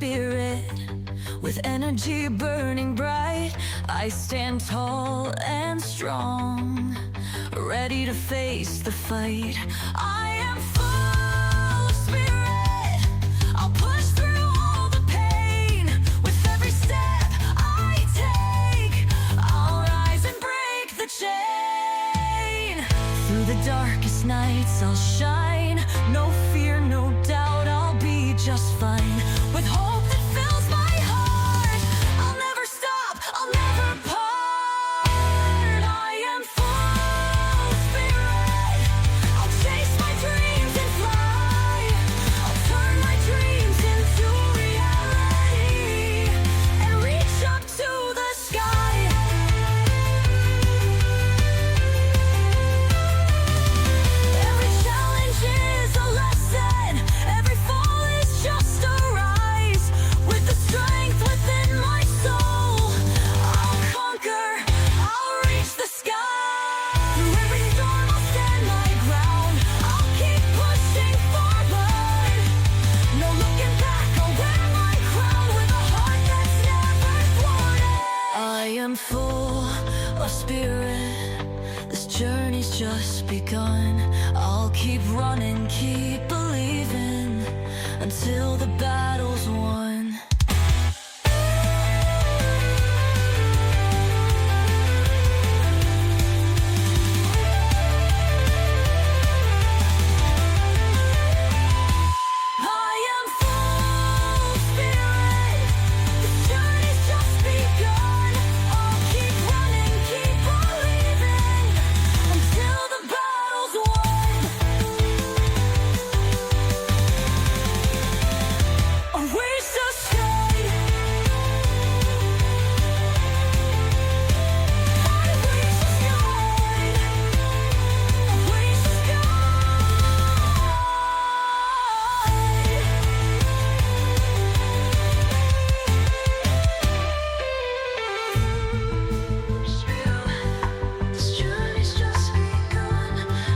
spirit, with energy burning bright. I stand tall and strong, ready to face the fight. I am full of spirit, I'll push through all the pain. With every step I take, I'll rise and break the chain. Through the darkest nights I'll shine. No fear, no doubt, I'll be just fine. With hope that fills my heart, I'll never stop, I'll never part. I am full of spirit, I'll chase my dreams and fly. I'll turn my dreams into reality and reach up to the sky. Every challenge is a lesson, every fall is just a rise. With the strength within my soul, I'll conquer, I'll reach the sky. Through every storm I'll stand my ground, I'll keep pushing forward. No looking back, I'll wear my crown with a heart that's never thwarted. I am full of spirit, this journey's just begun. I'll keep running, keep believing, until the battle's won. I am full of spirit, this journey's just begun. I'll keep running, keep believing, until the battle's won. A race to shine, my race is mine, a race is This journey's just begun.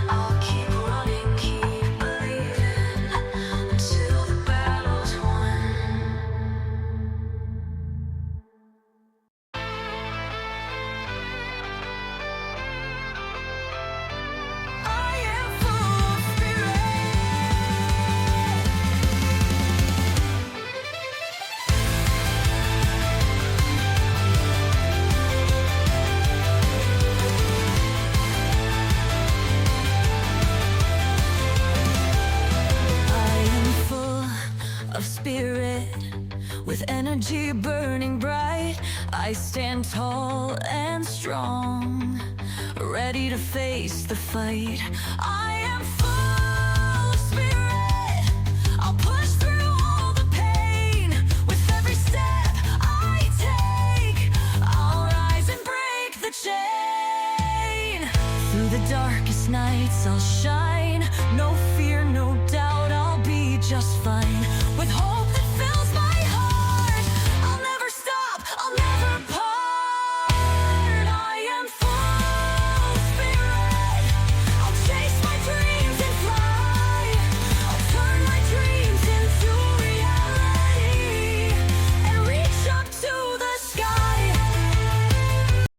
I'll keep running, keep believing, until the battle's won. I am full of spirit. I am full of spirit, with energy burning bright. I stand tall and strong, ready to face the fight. I am full of spirit, I'll push through all the pain. With every step I take, I'll rise and break the chain. Through the darkest nights I'll shine. No